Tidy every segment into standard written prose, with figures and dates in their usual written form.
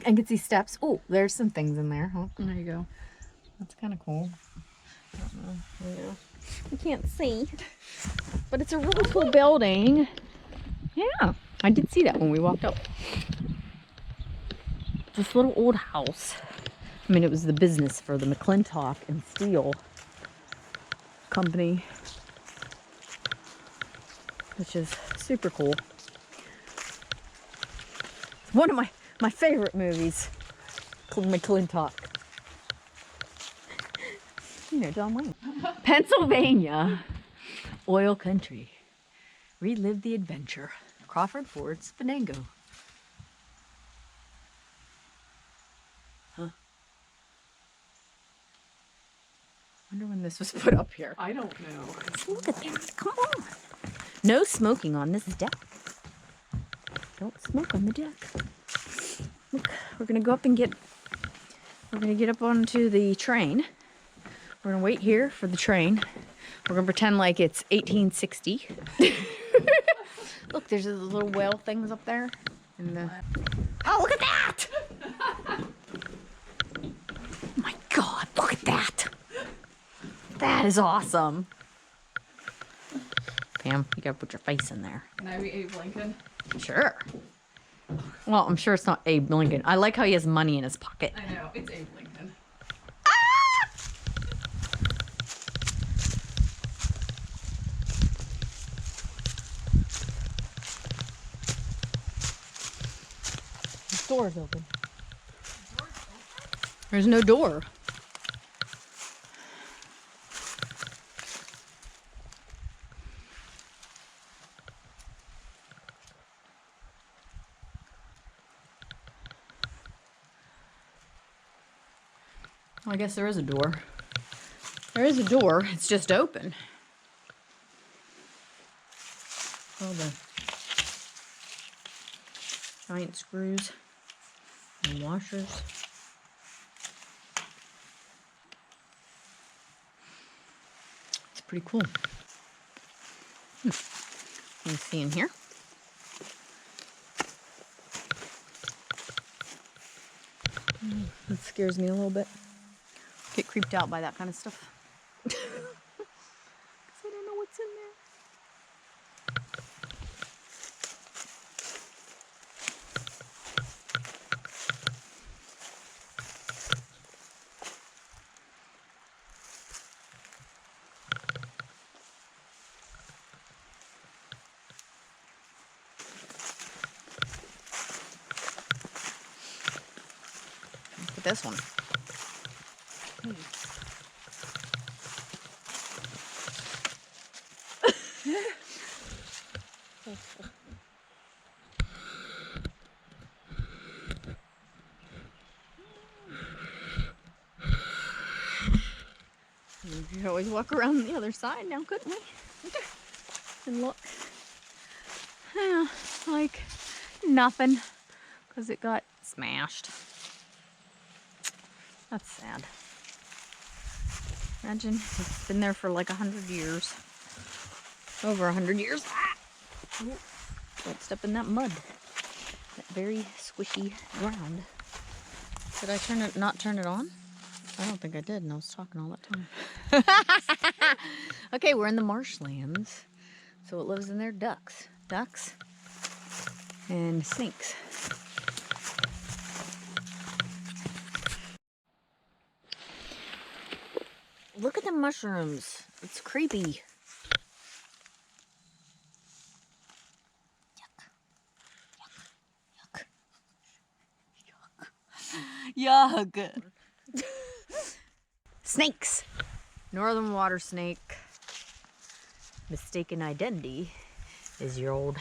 I can see steps. Oh, there's some things in there. Oh, There you go. that's kind of cool. I don't know. Yeah. You can't see, but it's a really cool building. Yeah, I did see that when we walked up. This little old house. I mean, it was the business for the McClintock and Steel company, which is super cool. It's one of my favorite movies, McClintock. You know, John Wayne. Pennsylvania, oil country. Relive the adventure. Crawford Ford's Venango. Huh? Wonder when this was put up here. I don't know. Look at that. Come on. No smoking on this deck. Don't smoke on the deck. Look, we're gonna go up and we're gonna get up onto the train. We're gonna wait here for the train. We're gonna pretend like it's 1860. Look, there's those little whale things up there. Oh, look at that! Oh my God, look at that! That is awesome. Pam, you gotta put your face in there. Can I be Abe Lincoln? Sure. Well, I'm sure it's not Abe Lincoln. I like how he has money in his pocket. I know, it's Abe Lincoln. The door's open. There's no door. Well, I guess there is a door. There is a door. It's just open. All the giant screws and washers. It's pretty cool. Let me see in here. That scares me a little bit. Get creeped out by that kind of stuff. Because I don't know what's in there. Look at this one. We could always walk around the other side now, couldn't we? And look. Yeah, like nothing, because it got smashed. That's sad. Imagine it's been there for like 100 years. Over 100 years. Ah! Ooh, don't step in that mud. That very squishy ground. Did I not turn it on? I don't think I did, and I was talking all that time. Okay, we're in the marshlands. So what lives in there? Ducks. Ducks and snakes. Look at the mushrooms. It's creepy. Yuck. Yuck. Yuck. Snakes. Northern water snake. Mistaken identity is your old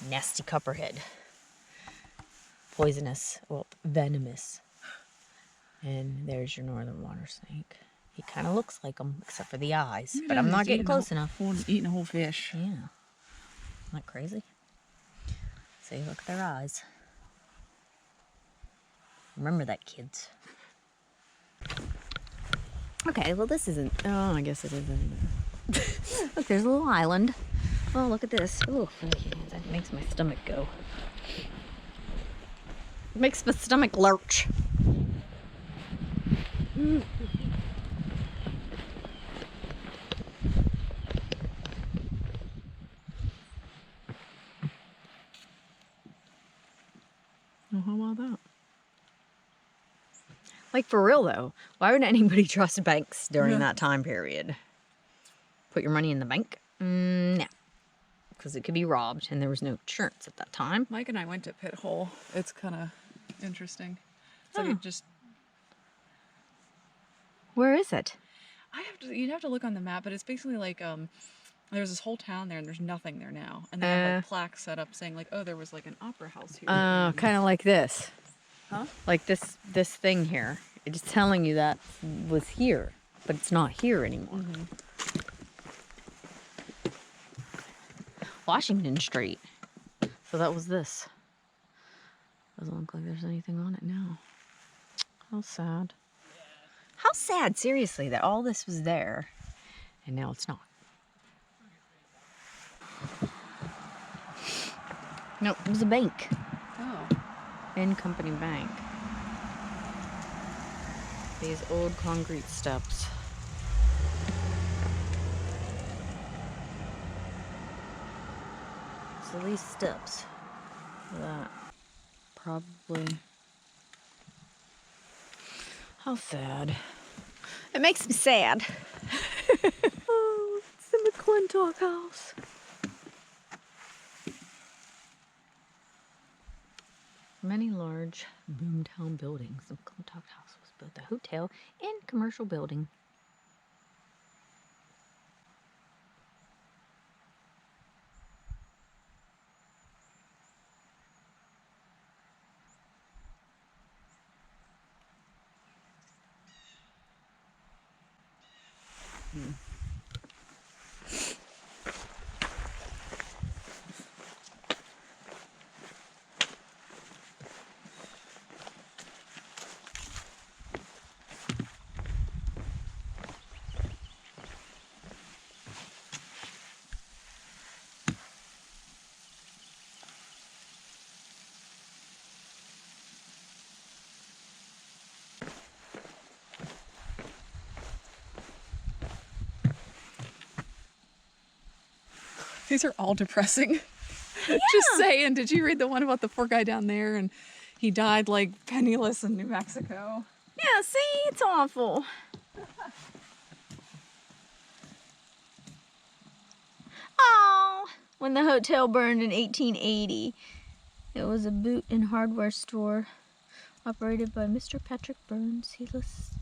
nasty copperhead. Poisonous, well, venomous. And there's your northern water snake. He kind of looks like him, except for the eyes. But I'm not getting close enough. Eating a whole fish. Yeah. Isn't that crazy? See, look at their eyes. Remember that, kids. Okay, well this isn't... Oh, I guess it isn't. Look, there's a little island. Oh, look at this. Oh, that makes my stomach go. Makes my stomach lurch. Well, how about that? Like, for real though, why would anybody trust banks during Yeah. that time period? Put your money in the bank? No. Because it could be robbed, and there was no insurance at that time. Mike and I went to Pit Hole. It's kind of interesting. It's like Oh. it just. Where is it? You'd have to look on the map, but it's basically like there's this whole town there, and there's nothing there now, and they have like plaques set up saying like, oh, there was like an opera house here. Kind of like this. Huh? Like this thing here. It's telling you that was here, but it's not here anymore. Mm-hmm. Washington Street. So that was this. Doesn't look like there's anything on it now. How sad. How sad, seriously, that all this was there and now it's not. Nope, it was a bank. Oh. N Company Bank. These old concrete steps. So these steps, that probably. How sad. It makes me sad. Oh, it's the McClintock house. Many large boomtown buildings. The McClintock house was both a hotel and commercial building. These are all depressing. Just saying, did you read the one about the poor guy down there and he died like penniless in New Mexico? Yeah, see, it's awful. Oh, when the hotel burned in 1880, it was a boot and hardware store operated by Mr. Patrick Burns. He listed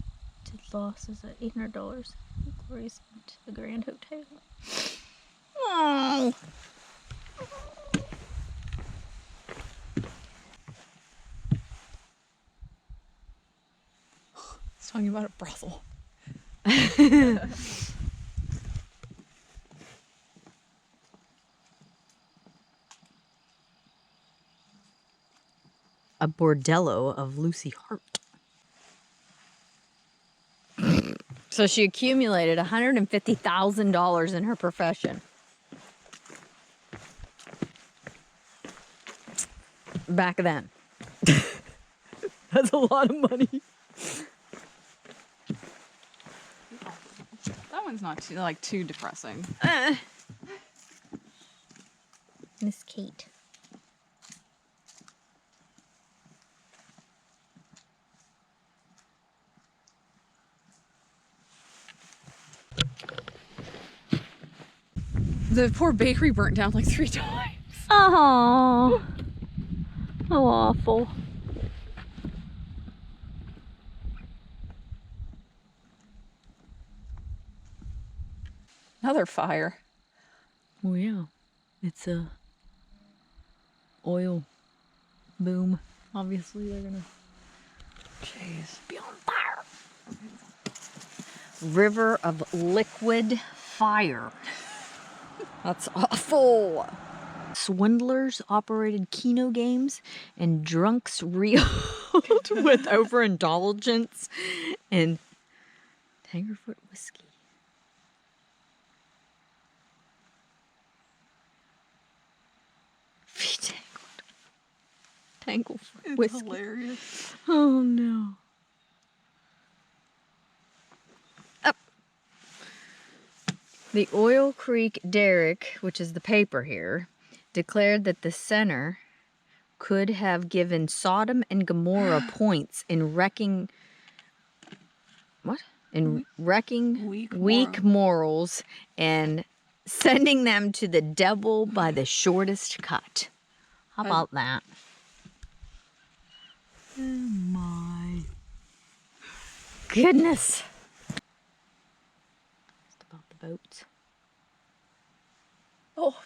losses at $800. Inquiries into the Grand Hotel. Oh. He's talking about a brothel. A bordello of Lucy Hart. So she accumulated $150,000 in her profession. Back then. That's a lot of money. That one's not too depressing. Miss Kate. The poor bakery burnt down like 3 times. Oh, how awful. Another fire. Oh yeah, it's a oil boom. Obviously they're gonna be on fire. River of liquid fire. That's awful. Swindlers operated Keno games and drunks reeled with overindulgence and Tangerfoot whiskey. tank of It's whiskey. hilarious. Oh no. Up. The Oil Creek Derrick, which is the paper here, declared that the center could have given Sodom and Gomorrah points in wrecking weak morals and sending them to the devil by the shortest cut. How about that? Oh my goodness. Just about the boats. Oh,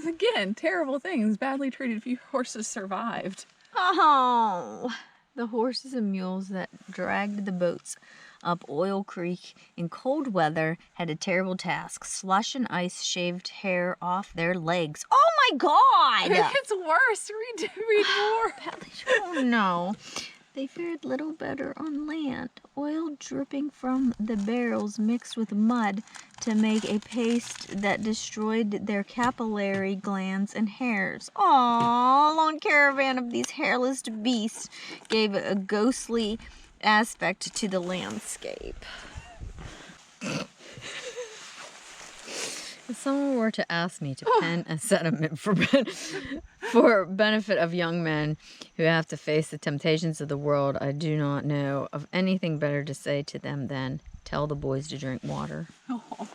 again, terrible things. Badly treated few horses survived. Oh, the horses and mules that dragged the boats up Oil Creek in cold weather had a terrible task. Slush and ice shaved hair off their legs. Oh my God! It gets worse. Read more. Oh no. They fared little better on land. Oil dripping from the barrels mixed with mud to make a paste that destroyed their capillary glands and hairs. Aww, a long caravan of these hairless beasts gave a ghostly aspect to the landscape. If someone were to ask me to pen a sentiment for benefit of young men who have to face the temptations of the world, I do not know of anything better to say to them than tell the boys to drink water. Oh.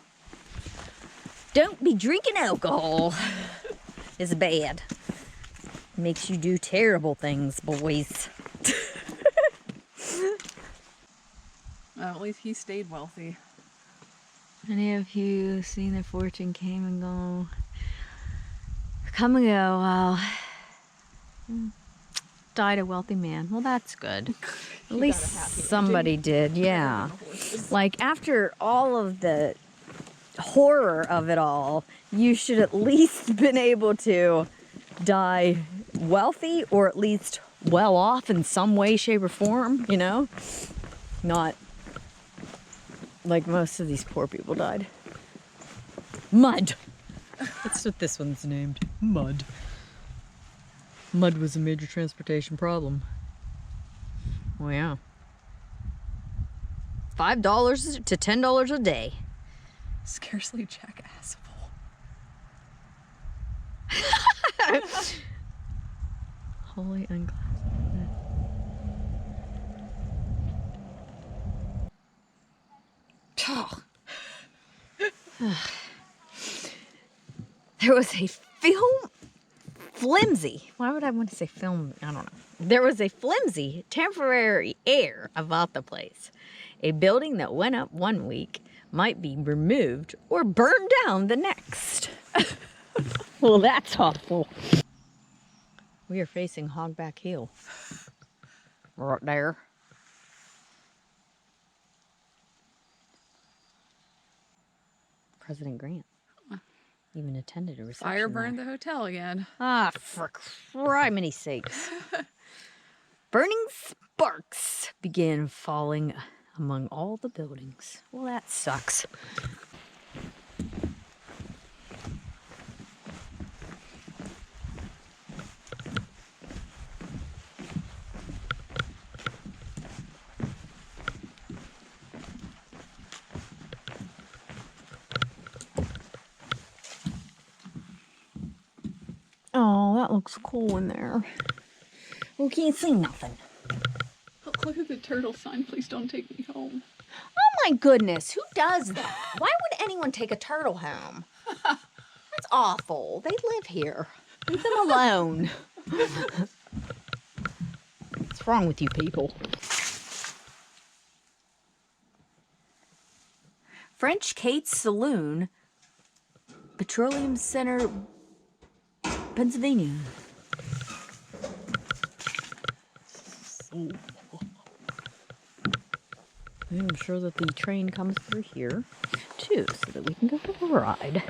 Don't be drinking alcohol. It's bad. Makes you do terrible things, boys. Well, at least he stayed wealthy. Any of you seen their fortune come and go while died a wealthy man? Well, that's good. At least somebody did, yeah. Like, after all of the horror of it all, you should at least been able to die wealthy, or at least well off in some way, shape, or form, you know? Not like most of these poor people died. Mud. That's what this one's named. Mud. Mud was a major transportation problem. Oh yeah. $5 to $10 a day. Scarcely jackassable. Holy unglass. There was a flimsy. Why would I want to say film? I don't know. There was a flimsy, temporary air about the place. A building that went up one week might be removed or burned down the next. Well, that's awful. We are facing Hogback Hill. Right there. President Grant even attended a reception. Fire burned the hotel again. Ah, for criminy sakes. Burning sparks began falling among all the buildings. Well, that sucks. Oh, that looks cool in there. We can't see nothing. Look at the turtle sign. Please don't take me home. Oh my goodness, who does that? Why would anyone take a turtle home? That's awful. They live here. Leave them alone. What's wrong with you people? French Kate's Saloon, Petroleum Center, Pennsylvania. I'm sure that the train comes through here too, so that we can go for a ride.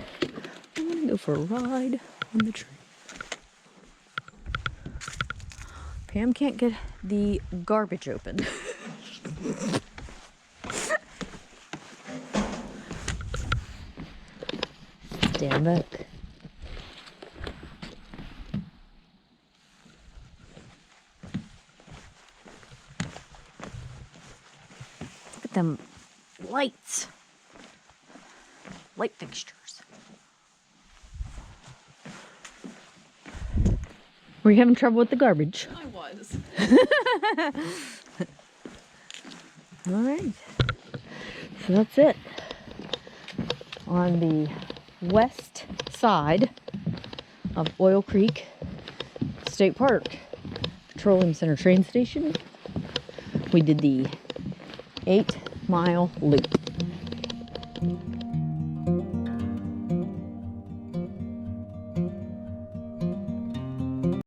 I'm gonna go for a ride on the train. Pam can't get the garbage open. Stand back. at them lights. Light fixtures. Were you having trouble with the garbage? I was. All right. So that's it. On the west side of Oil Creek State Park Petroleum Center train station, we did the 8-mile loop.